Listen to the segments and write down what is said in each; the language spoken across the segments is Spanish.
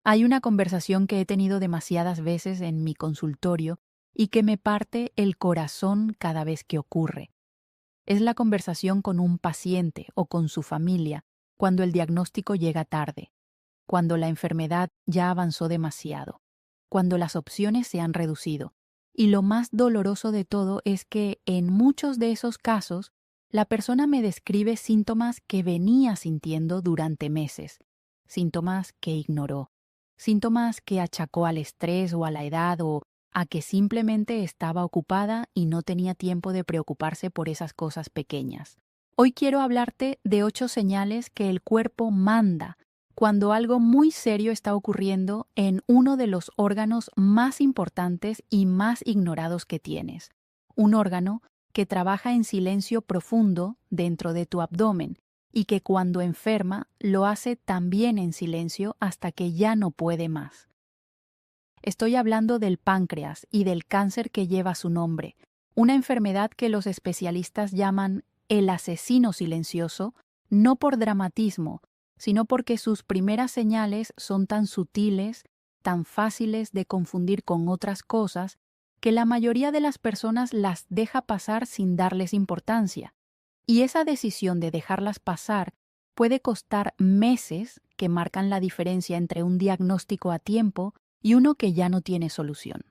Hay una conversación que he tenido demasiadas veces en mi consultorio y que me parte el corazón cada vez que ocurre. Es la conversación con un paciente o con su familia cuando el diagnóstico llega tarde, cuando la enfermedad ya avanzó demasiado, cuando las opciones se han reducido. Y lo más doloroso de todo es que en muchos de esos casos, la persona me describe síntomas que venía sintiendo durante meses, síntomas que ignoró, síntomas que achacó al estrés o a la edad o a que simplemente estaba ocupada y no tenía tiempo de preocuparse por esas cosas pequeñas. Hoy quiero hablarte de 8 señales que el cuerpo manda cuando algo muy serio está ocurriendo en uno de los órganos más importantes y más ignorados que tienes. Un órgano que trabaja en silencio profundo dentro de tu abdomen y que cuando enferma lo hace también en silencio hasta que ya no puede más. Estoy hablando del páncreas y del cáncer que lleva su nombre, una enfermedad que los especialistas llaman el asesino silencioso, no por dramatismo, sino porque sus primeras señales son tan sutiles, tan fáciles de confundir con otras cosas, que la mayoría de las personas las deja pasar sin darles importancia. Y esa decisión de dejarlas pasar puede costar meses que marcan la diferencia entre un diagnóstico a tiempo y uno que ya no tiene solución.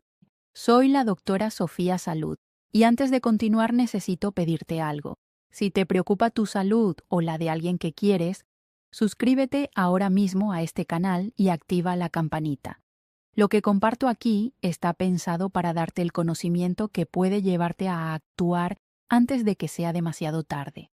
Soy la doctora Sofía Salud y antes de continuar necesito pedirte algo. Si te preocupa tu salud o la de alguien que quieres, suscríbete ahora mismo a este canal y activa la campanita. Lo que comparto aquí está pensado para darte el conocimiento que puede llevarte a actuar antes de que sea demasiado tarde.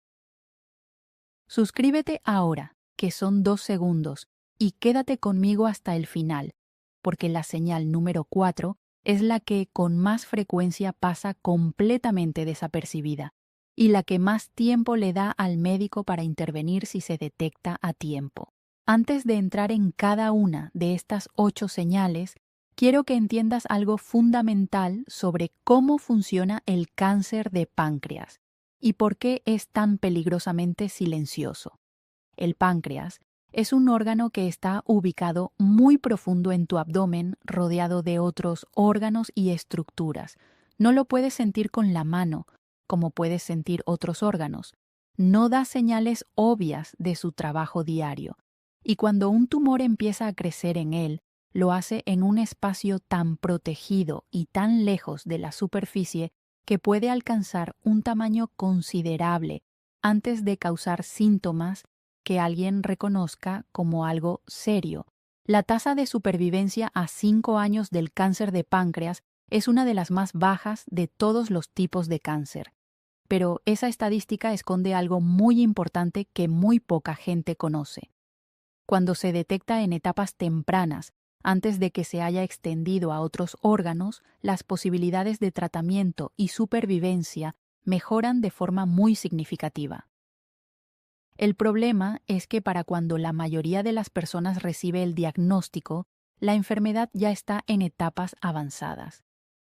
Suscríbete ahora, que son 2 segundos, y quédate conmigo hasta el final, porque la señal número 4 es la que con más frecuencia pasa completamente desapercibida y la que más tiempo le da al médico para intervenir si se detecta a tiempo. Antes de entrar en cada una de estas 8 señales, quiero que entiendas algo fundamental sobre cómo funciona el cáncer de páncreas y por qué es tan peligrosamente silencioso. El páncreas es un órgano que está ubicado muy profundo en tu abdomen, rodeado de otros órganos y estructuras. No lo puedes sentir con la mano, como puedes sentir otros órganos. No da señales obvias de su trabajo diario. Y cuando un tumor empieza a crecer en él, lo hace en un espacio tan protegido y tan lejos de la superficie que puede alcanzar un tamaño considerable antes de causar síntomas que alguien reconozca como algo serio. La tasa de supervivencia a 5 años del cáncer de páncreas es una de las más bajas de todos los tipos de cáncer. Pero esa estadística esconde algo muy importante que muy poca gente conoce. Cuando se detecta en etapas tempranas, antes de que se haya extendido a otros órganos, las posibilidades de tratamiento y supervivencia mejoran de forma muy significativa. El problema es que para cuando la mayoría de las personas recibe el diagnóstico, la enfermedad ya está en etapas avanzadas.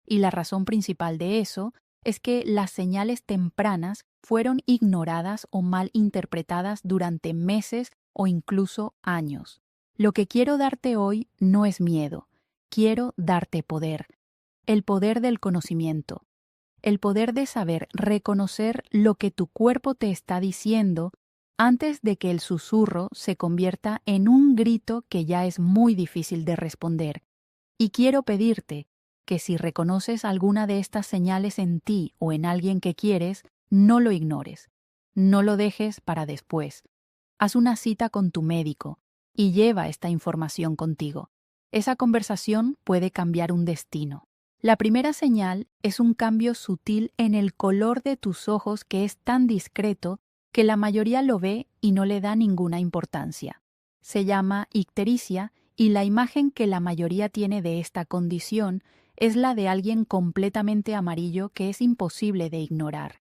Y la razón principal de eso es que las señales tempranas fueron ignoradas o mal interpretadas durante meses o incluso años. Lo que quiero darte hoy no es miedo, quiero darte poder, el poder del conocimiento, el poder de saber reconocer lo que tu cuerpo te está diciendo antes de que el susurro se convierta en un grito que ya es muy difícil de responder. Y quiero pedirte que si reconoces alguna de estas señales en ti o en alguien que quieres, no lo ignores. No lo dejes para después. Haz una cita con tu médico y lleva esta información contigo. Esa conversación puede cambiar un destino. La primera señal es un cambio sutil en el color de tus ojos que es tan discreto que la mayoría lo ve y no le da ninguna importancia. Se llama ictericia y la imagen que la mayoría tiene de esta condición es la de alguien completamente amarillo que es imposible de ignorar.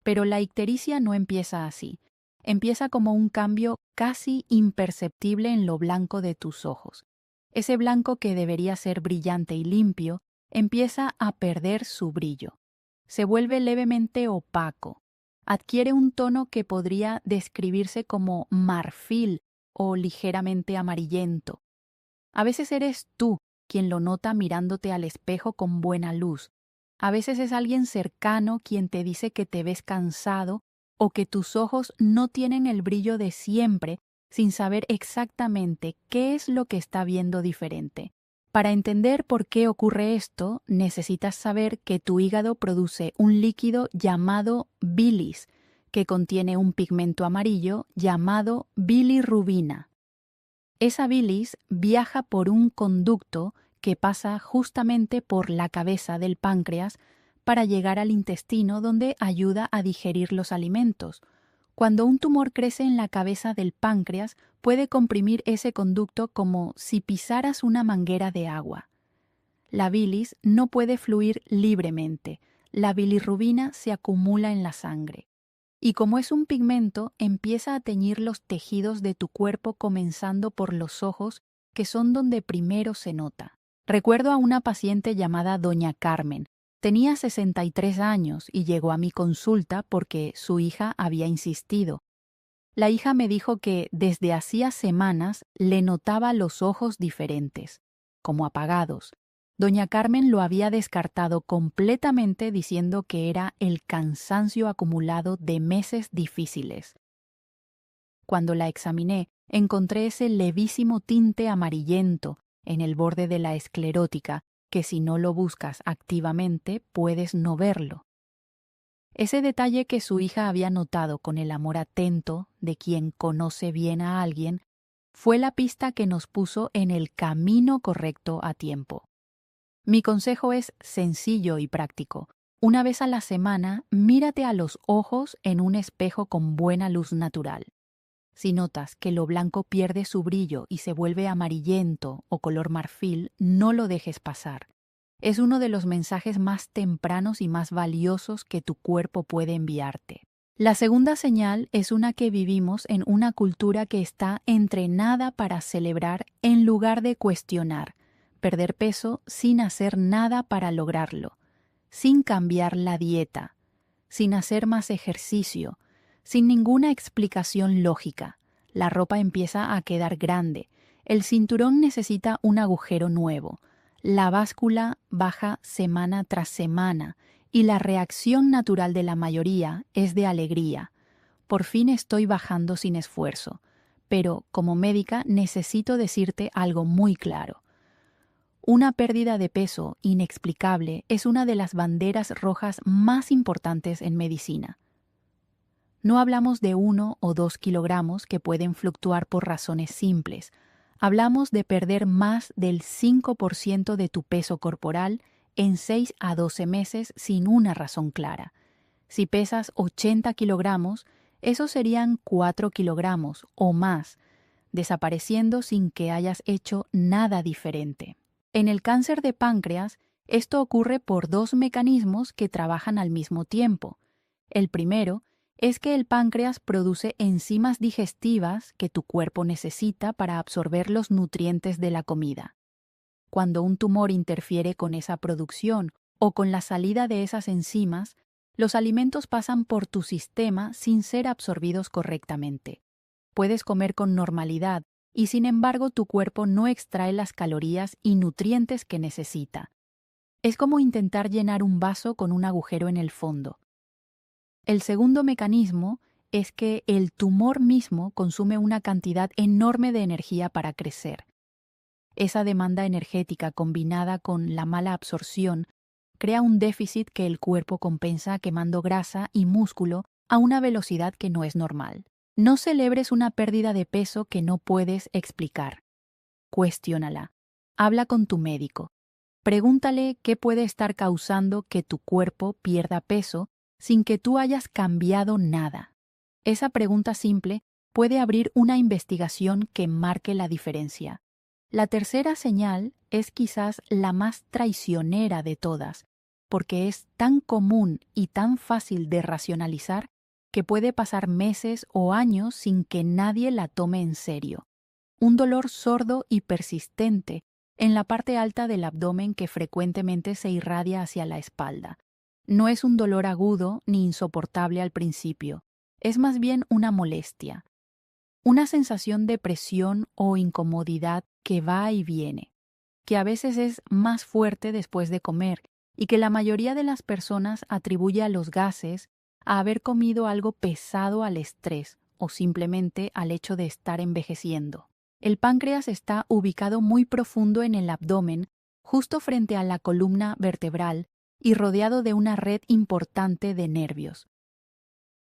Pero la ictericia no empieza así. Empieza como un cambio casi imperceptible en lo blanco de tus ojos. Ese blanco que debería ser brillante y limpio empieza a perder su brillo. Se vuelve levemente opaco. Adquiere un tono que podría describirse como marfil o ligeramente amarillento. A veces eres tú quien lo nota mirándote al espejo con buena luz. A veces es alguien cercano quien te dice que te ves cansado o que tus ojos no tienen el brillo de siempre sin saber exactamente qué es lo que está viendo diferente. Para entender por qué ocurre esto, necesitas saber que tu hígado produce un líquido llamado bilis, que contiene un pigmento amarillo llamado bilirrubina. Esa bilis viaja por un conducto que pasa justamente por la cabeza del páncreas para llegar al intestino, donde ayuda a digerir los alimentos. Cuando un tumor crece en la cabeza del páncreas, puede comprimir ese conducto como si pisaras una manguera de agua. La bilis no puede fluir libremente. La bilirrubina se acumula en la sangre. Y como es un pigmento, empieza a teñir los tejidos de tu cuerpo, comenzando por los ojos, que son donde primero se nota. Recuerdo a una paciente llamada Doña Carmen. Tenía 63 años y llegó a mi consulta porque su hija había insistido. La hija me dijo que desde hacía semanas le notaba los ojos diferentes, como apagados. Doña Carmen lo había descartado completamente, diciendo que era el cansancio acumulado de meses difíciles. Cuando la examiné, encontré ese levísimo tinte amarillento en el borde de la esclerótica, que si no lo buscas activamente puedes no verlo. Ese detalle que su hija había notado con el amor atento de quien conoce bien a alguien fue la pista que nos puso en el camino correcto a tiempo. Mi consejo es sencillo y práctico. Una vez a la semana, mírate a los ojos en un espejo con buena luz natural. Si notas que lo blanco pierde su brillo y se vuelve amarillento o color marfil, no lo dejes pasar. Es uno de los mensajes más tempranos y más valiosos que tu cuerpo puede enviarte. La segunda señal es una que vivimos en una cultura que está entrenada para celebrar en lugar de cuestionar, perder peso sin hacer nada para lograrlo, sin cambiar la dieta, sin hacer más ejercicio, sin ninguna explicación lógica. La ropa empieza a quedar grande, el cinturón necesita un agujero nuevo, la báscula baja semana tras semana y la reacción natural de la mayoría es de alegría. Por fin estoy bajando sin esfuerzo, pero como médica necesito decirte algo muy claro. Una pérdida de peso inexplicable es una de las banderas rojas más importantes en medicina. No hablamos de 1 o 2 kilogramos que pueden fluctuar por razones simples. Hablamos de perder más del 5% de tu peso corporal en 6 a 12 meses sin una razón clara. Si pesas 80 kilogramos, esos serían 4 kilogramos o más, desapareciendo sin que hayas hecho nada diferente. En el cáncer de páncreas, esto ocurre por dos mecanismos que trabajan al mismo tiempo. El primero es que el páncreas produce enzimas digestivas que tu cuerpo necesita para absorber los nutrientes de la comida. Cuando un tumor interfiere con esa producción o con la salida de esas enzimas, los alimentos pasan por tu sistema sin ser absorbidos correctamente. Puedes comer con normalidad y sin embargo tu cuerpo no extrae las calorías y nutrientes que necesita. Es como intentar llenar un vaso con un agujero en el fondo. El segundo mecanismo es que el tumor mismo consume una cantidad enorme de energía para crecer. Esa demanda energética combinada con la mala absorción crea un déficit que el cuerpo compensa quemando grasa y músculo a una velocidad que no es normal. No celebres una pérdida de peso que no puedes explicar. Cuestiónala. Habla con tu médico. Pregúntale qué puede estar causando que tu cuerpo pierda peso sin que tú hayas cambiado nada. Esa pregunta simple puede abrir una investigación que marque la diferencia. La tercera señal es quizás la más traicionera de todas, porque es tan común y tan fácil de racionalizar que puede pasar meses o años sin que nadie la tome en serio. Un dolor sordo y persistente en la parte alta del abdomen que frecuentemente se irradia hacia la espalda. No es un dolor agudo ni insoportable al principio, es más bien una molestia. una sensación de presión o incomodidad que va y viene, que a veces es más fuerte después de comer y que la mayoría de las personas atribuye a los gases, a haber comido algo pesado al estrés o simplemente al hecho de estar envejeciendo. El páncreas está ubicado muy profundo en el abdomen, justo frente a la columna vertebral y rodeado de una red importante de nervios.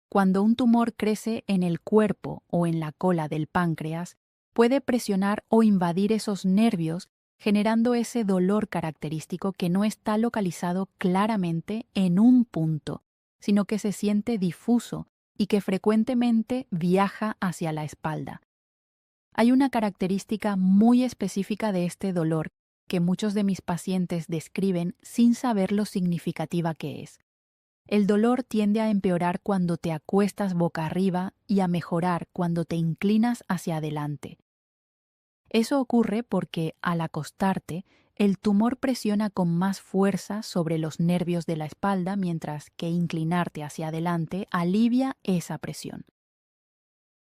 Cuando un tumor crece en el cuerpo o en la cola del páncreas, puede presionar o invadir esos nervios, generando ese dolor característico que no está localizado claramente en un punto, sino que se siente difuso y que frecuentemente viaja hacia la espalda. Hay una característica muy específica de este dolor que muchos de mis pacientes describen sin saber lo significativa que es. El dolor tiende a empeorar cuando te acuestas boca arriba y a mejorar cuando te inclinas hacia adelante. Eso ocurre porque, al acostarte, el tumor presiona con más fuerza sobre los nervios de la espalda, mientras que inclinarte hacia adelante alivia esa presión.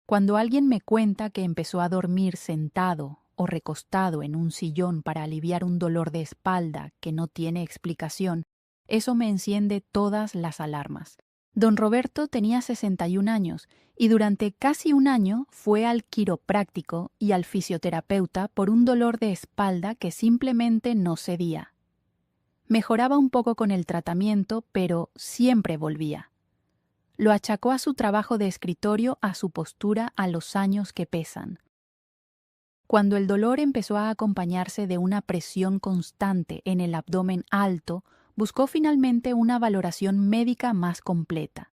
Cuando alguien me cuenta que empezó a dormir sentado o recostado en un sillón para aliviar un dolor de espalda que no tiene explicación, eso me enciende todas las alarmas. Don Roberto tenía 61 años y durante casi un año fue al quiropráctico y al fisioterapeuta por un dolor de espalda que simplemente no cedía. Mejoraba un poco con el tratamiento, pero siempre volvía. Lo achacó a su trabajo de escritorio, a su postura, a los años que pesan. Cuando el dolor empezó a acompañarse de una presión constante en el abdomen alto, buscó finalmente una valoración médica más completa.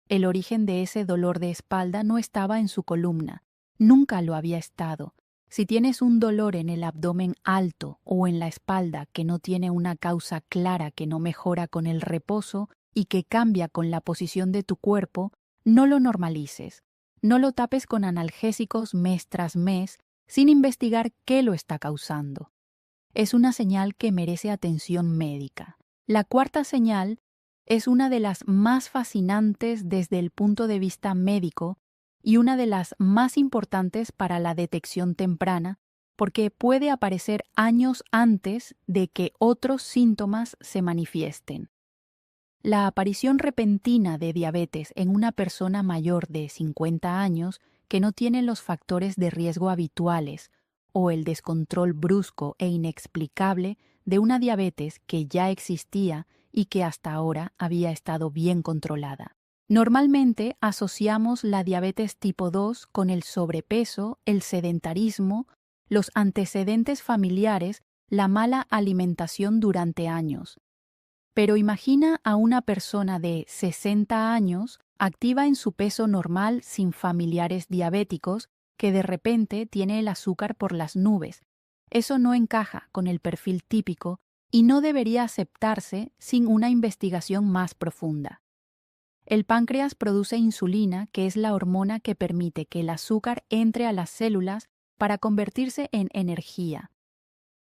El origen de ese dolor de espalda no estaba en su columna, nunca lo había estado. Si tienes un dolor en el abdomen alto o en la espalda que no tiene una causa clara, que no mejora con el reposo y que cambia con la posición de tu cuerpo, no lo normalices. No lo tapes con analgésicos mes tras mes sin investigar qué lo está causando. Es una señal que merece atención médica. La cuarta señal es una de las más fascinantes desde el punto de vista médico y una de las más importantes para la detección temprana, porque puede aparecer años antes de que otros síntomas se manifiesten. La aparición repentina de diabetes en una persona mayor de 50 años que no tiene los factores de riesgo habituales o el descontrol brusco e inexplicable de una diabetes que ya existía y que hasta ahora había estado bien controlada. Normalmente asociamos la diabetes tipo 2 con el sobrepeso, el sedentarismo, los antecedentes familiares, la mala alimentación durante años. Pero imagina a una persona de 60 años, activa en su peso normal sin familiares diabéticos, que de repente tiene el azúcar por las nubes. Eso no encaja con el perfil típico y no debería aceptarse sin una investigación más profunda. El páncreas produce insulina, que es la hormona que permite que el azúcar entre a las células para convertirse en energía.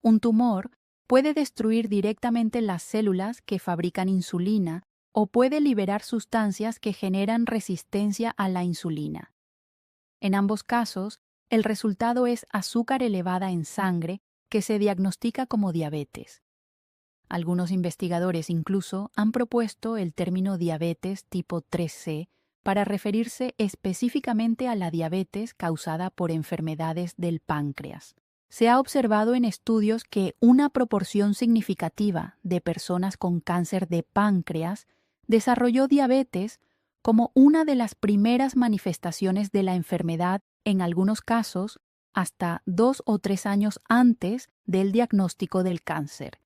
Un tumor puede destruir directamente las células que fabrican insulina o puede liberar sustancias que generan resistencia a la insulina. En ambos casos, el resultado es azúcar elevada en sangre que se diagnostica como diabetes. Algunos investigadores incluso han propuesto el término diabetes tipo 3C para referirse específicamente a la diabetes causada por enfermedades del páncreas. Se ha observado en estudios que una proporción significativa de personas con cáncer de páncreas desarrolló diabetes como una de las primeras manifestaciones de la enfermedad, en algunos casos hasta 2 o 3 años antes del diagnóstico del cáncer.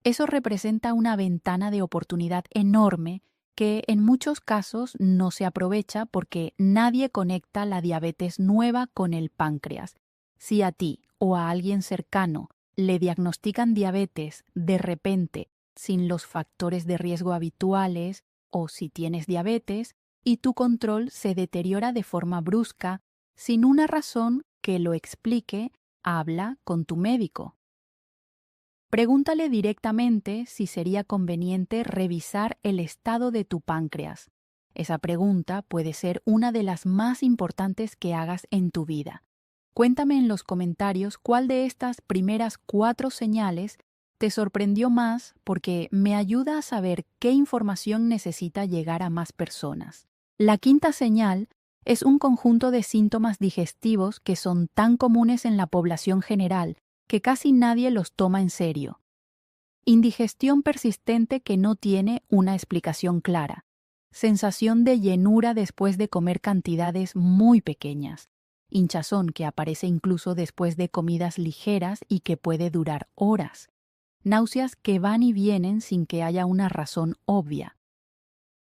Eso representa una ventana de oportunidad enorme que en muchos casos no se aprovecha porque nadie conecta la diabetes nueva con el páncreas. Si a ti o a alguien cercano le diagnostican diabetes de repente sin los factores de riesgo habituales o si tienes diabetes y tu control se deteriora de forma brusca sin una razón que lo explique, habla con tu médico. Pregúntale directamente si sería conveniente revisar el estado de tu páncreas. Esa pregunta puede ser una de las más importantes que hagas en tu vida. Cuéntame en los comentarios cuál de estas primeras 4 señales te sorprendió más, porque me ayuda a saber qué información necesita llegar a más personas. La quinta señal es un conjunto de síntomas digestivos que son tan comunes en la población general que casi nadie los toma en serio. Indigestión persistente que no tiene una explicación clara. Sensación de llenura después de comer cantidades muy pequeñas. Hinchazón que aparece incluso después de comidas ligeras y que puede durar horas. Náuseas que van y vienen sin que haya una razón obvia.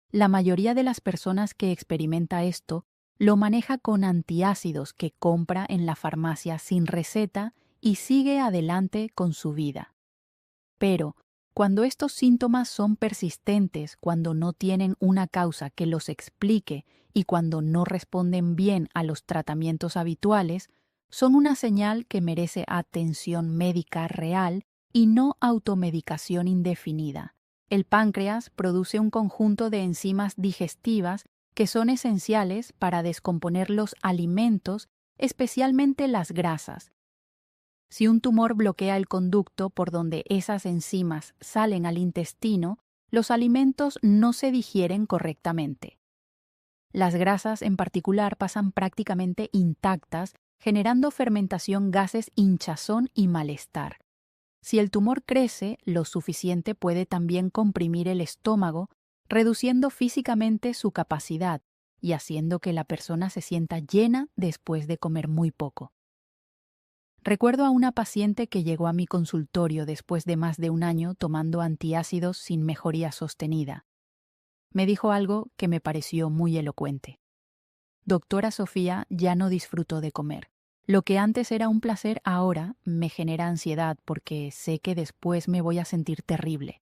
La mayoría de las personas que experimenta esto lo maneja con antiácidos que compra en la farmacia sin receta y sigue adelante con su vida. Pero, cuando estos síntomas son persistentes, cuando no tienen una causa que los explique y cuando no responden bien a los tratamientos habituales, son una señal que merece atención médica real y no automedicación indefinida. El páncreas produce un conjunto de enzimas digestivas que son esenciales para descomponer los alimentos, especialmente las grasas. Si un tumor bloquea el conducto por donde esas enzimas salen al intestino, los alimentos no se digieren correctamente. Las grasas en particular pasan prácticamente intactas, generando fermentación, gases, hinchazón y malestar. Si el tumor crece lo suficiente, puede también comprimir el estómago, reduciendo físicamente su capacidad y haciendo que la persona se sienta llena después de comer muy poco. Recuerdo a una paciente que llegó a mi consultorio después de más de un año tomando antiácidos sin mejoría sostenida. Me dijo algo que me pareció muy elocuente. Doctora Sofía, ya no disfruto de comer. Lo que antes era un placer ahora me genera ansiedad porque sé que después me voy a sentir terrible.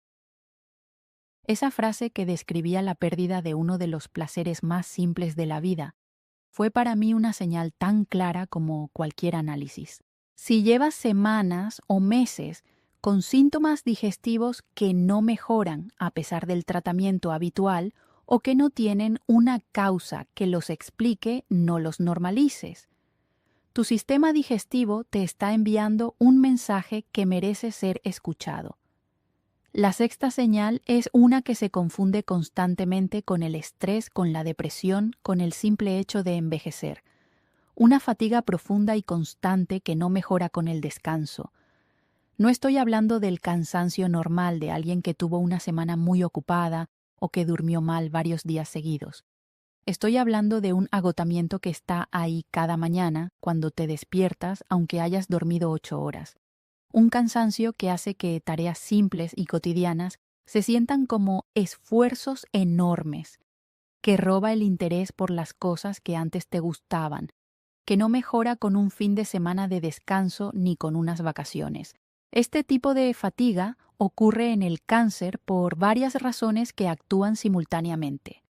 Esa frase que describía la pérdida de uno de los placeres más simples de la vida fue para mí una señal tan clara como cualquier análisis. Si llevas semanas o meses con síntomas digestivos que no mejoran a pesar del tratamiento habitual o que no tienen una causa que los explique, no los normalices. Tu sistema digestivo te está enviando un mensaje que merece ser escuchado. La sexta señal es una que se confunde constantemente con el estrés, con la depresión, con el simple hecho de envejecer. Una fatiga profunda y constante que no mejora con el descanso. No estoy hablando del cansancio normal de alguien que tuvo una semana muy ocupada o que durmió mal varios días seguidos. Estoy hablando de un agotamiento que está ahí cada mañana cuando te despiertas aunque hayas dormido 8 horas. Un cansancio que hace que tareas simples y cotidianas se sientan como esfuerzos enormes, que roba el interés por las cosas que antes te gustaban, que no mejora con un fin de semana de descanso ni con unas vacaciones. Este tipo de fatiga ocurre en el cáncer por varias razones que actúan simultáneamente.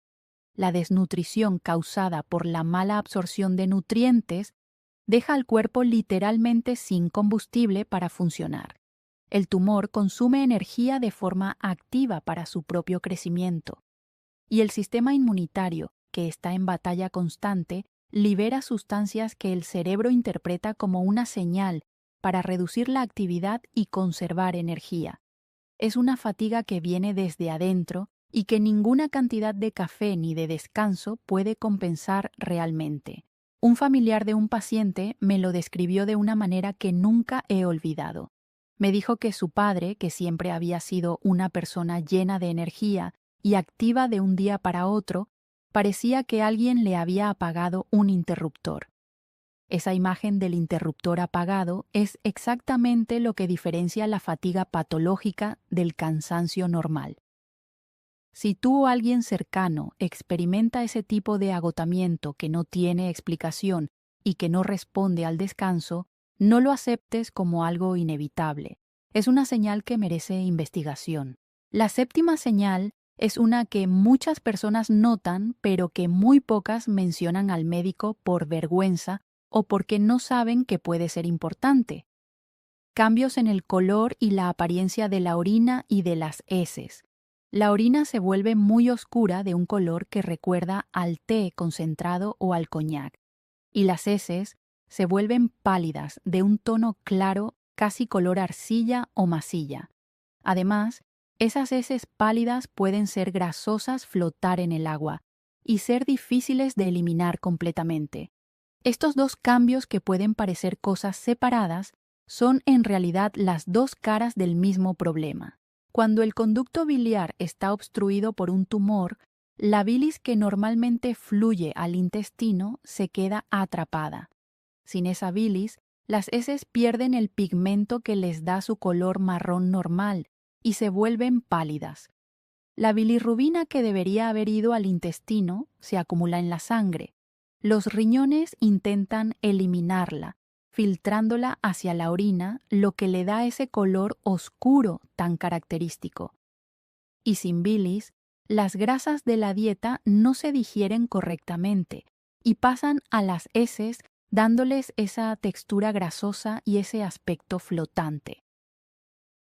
La desnutrición causada por la mala absorción de nutrientes deja al cuerpo literalmente sin combustible para funcionar. El tumor consume energía de forma activa para su propio crecimiento. Y el sistema inmunitario, que está en batalla constante, libera sustancias que el cerebro interpreta como una señal para reducir la actividad y conservar energía. Es una fatiga que viene desde adentro y que ninguna cantidad de café ni de descanso puede compensar realmente. Un familiar de un paciente me lo describió de una manera que nunca he olvidado. Me dijo que su padre, que siempre había sido una persona llena de energía y activa de un día para otro, parecía que alguien le había apagado un interruptor. Esa imagen del interruptor apagado es exactamente lo que diferencia la fatiga patológica del cansancio normal. Si tú o alguien cercano experimenta ese tipo de agotamiento que no tiene explicación y que no responde al descanso, no lo aceptes como algo inevitable. Es una señal que merece investigación. La séptima señal es una que muchas personas notan, pero que muy pocas mencionan al médico por vergüenza o porque no saben que puede ser importante. Cambios en el color y la apariencia de la orina y de las heces. La orina se vuelve muy oscura de un color que recuerda al té concentrado o al coñac, y las heces se vuelven pálidas de un tono claro, casi color arcilla o masilla. Además, esas heces pálidas pueden ser grasosas, flotar en el agua y ser difíciles de eliminar completamente. Estos dos cambios, que pueden parecer cosas separadas, son en realidad las dos caras del mismo problema. Cuando el conducto biliar está obstruido por un tumor, la bilis que normalmente fluye al intestino se queda atrapada. Sin esa bilis, las heces pierden el pigmento que les da su color marrón normal y se vuelven pálidas. La bilirrubina que debería haber ido al intestino se acumula en la sangre. Los riñones intentan eliminarla, filtrándola hacia la orina, lo que le da ese color oscuro tan característico. Y sin bilis, las grasas de la dieta no se digieren correctamente y pasan a las heces, dándoles esa textura grasosa y ese aspecto flotante.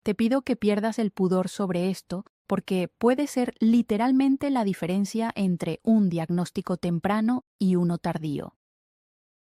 Te pido que pierdas el pudor sobre esto, porque puede ser literalmente la diferencia entre un diagnóstico temprano y uno tardío.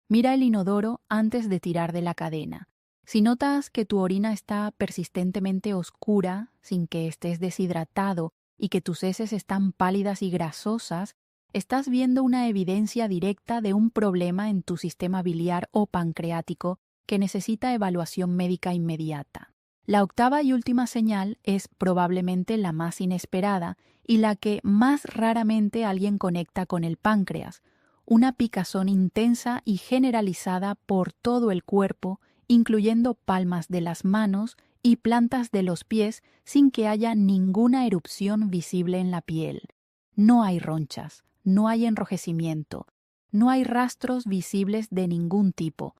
Mira el inodoro antes de tirar de la cadena. Si notas que tu orina está persistentemente oscura, sin que estés deshidratado y que tus heces están pálidas y grasosas, estás viendo una evidencia directa de un problema en tu sistema biliar o pancreático que necesita evaluación médica inmediata. La octava y última señal es probablemente la más inesperada y la que más raramente alguien conecta con el páncreas: una picazón intensa y generalizada por todo el cuerpo, incluyendo palmas de las manos y plantas de los pies, sin que haya ninguna erupción visible en la piel. No hay ronchas, no hay enrojecimiento, no hay rastros visibles de ningún tipo.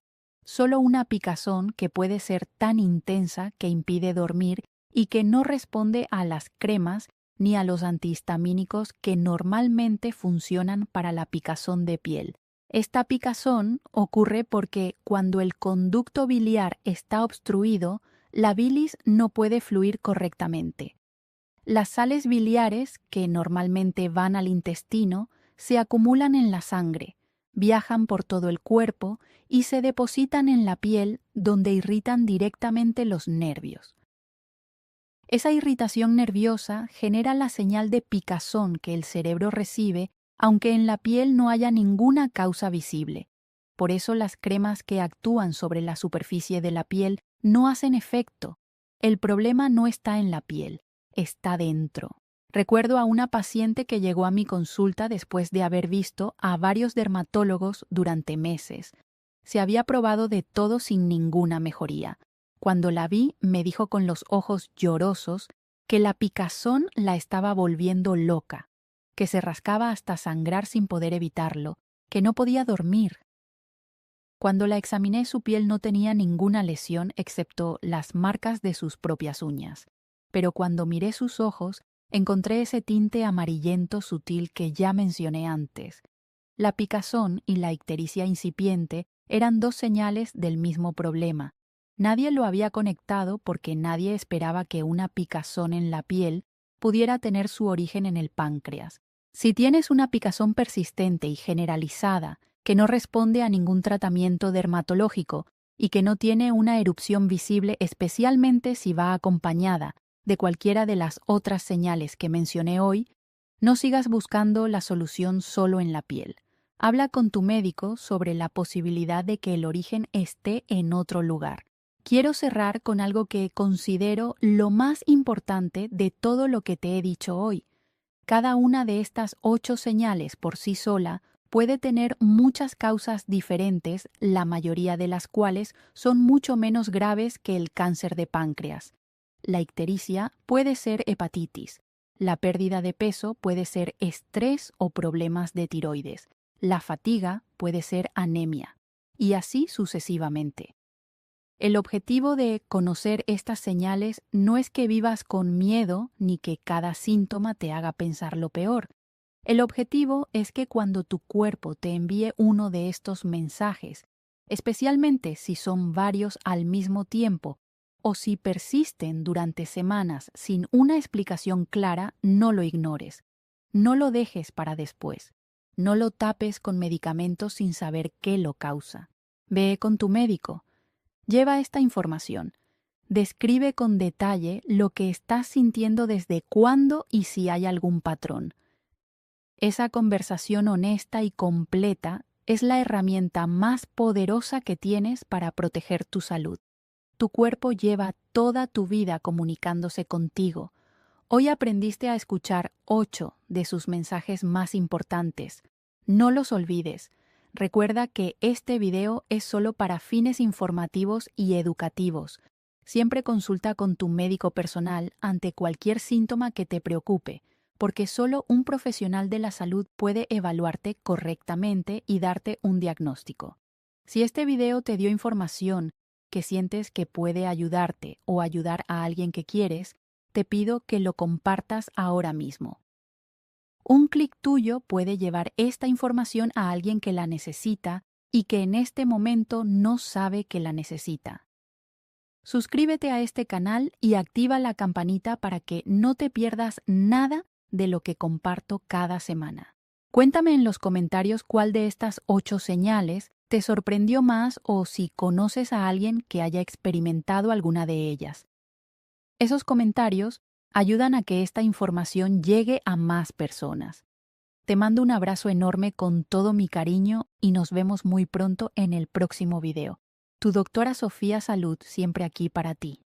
Solo una picazón que puede ser tan intensa que impide dormir y que no responde a las cremas ni a los antihistamínicos que normalmente funcionan para la picazón de piel. Esta picazón ocurre porque cuando el conducto biliar está obstruido, la bilis no puede fluir correctamente. Las sales biliares, que normalmente van al intestino, se acumulan en la sangre, viajan por todo el cuerpo y se depositan en la piel, donde irritan directamente los nervios. Esa irritación nerviosa genera la señal de picazón que el cerebro recibe, aunque en la piel no haya ninguna causa visible. Por eso las cremas que actúan sobre la superficie de la piel no hacen efecto. El problema no está en la piel, está dentro. Recuerdo a una paciente que llegó a mi consulta después de haber visto a varios dermatólogos durante meses. Se había probado de todo sin ninguna mejoría. Cuando la vi, me dijo con los ojos llorosos que la picazón la estaba volviendo loca, que se rascaba hasta sangrar sin poder evitarlo, que no podía dormir. Cuando la examiné, su piel no tenía ninguna lesión excepto las marcas de sus propias uñas. Pero cuando miré sus ojos, encontré ese tinte amarillento sutil que ya mencioné antes. La picazón y la ictericia incipiente eran dos señales del mismo problema. Nadie lo había conectado porque nadie esperaba que una picazón en la piel pudiera tener su origen en el páncreas. Si tienes una picazón persistente y generalizada, que no responde a ningún tratamiento dermatológico y que no tiene una erupción visible, especialmente si va acompañada de cualquiera de las otras señales que mencioné hoy, no sigas buscando la solución solo en la piel. Habla con tu médico sobre la posibilidad de que el origen esté en otro lugar. Quiero cerrar con algo que considero lo más importante de todo lo que te he dicho hoy. Cada una de estas 8 señales por sí sola puede tener muchas causas diferentes, la mayoría de las cuales son mucho menos graves que el cáncer de páncreas. La ictericia puede ser hepatitis. La pérdida de peso puede ser estrés o problemas de tiroides. La fatiga puede ser anemia. Y así sucesivamente. El objetivo de conocer estas señales no es que vivas con miedo ni que cada síntoma te haga pensar lo peor. El objetivo es que cuando tu cuerpo te envíe uno de estos mensajes, especialmente si son varios al mismo tiempo, o si persisten durante semanas sin una explicación clara, no lo ignores. No lo dejes para después. No lo tapes con medicamentos sin saber qué lo causa. Ve con tu médico. Lleva esta información. Describe con detalle lo que estás sintiendo desde cuándo y si hay algún patrón. Esa conversación honesta y completa es la herramienta más poderosa que tienes para proteger tu salud. Tu cuerpo lleva toda tu vida comunicándose contigo. Hoy aprendiste a escuchar 8 de sus mensajes más importantes. No los olvides. Recuerda que este video es solo para fines informativos y educativos. Siempre consulta con tu médico personal ante cualquier síntoma que te preocupe, porque solo un profesional de la salud puede evaluarte correctamente y darte un diagnóstico. Si este video te dio información que sientes que puede ayudarte o ayudar a alguien que quieres, te pido que lo compartas ahora mismo. Un clic tuyo puede llevar esta información a alguien que la necesita y que en este momento no sabe que la necesita. Suscríbete a este canal y activa la campanita para que no te pierdas nada de lo que comparto cada semana. Cuéntame en los comentarios cuál de estas 8 señales te sorprendió más o si conoces a alguien que haya experimentado alguna de ellas. Esos comentarios ayudan a que esta información llegue a más personas. Te mando un abrazo enorme con todo mi cariño y nos vemos muy pronto en el próximo video. Tu doctora Sofía Salud siempre aquí para ti.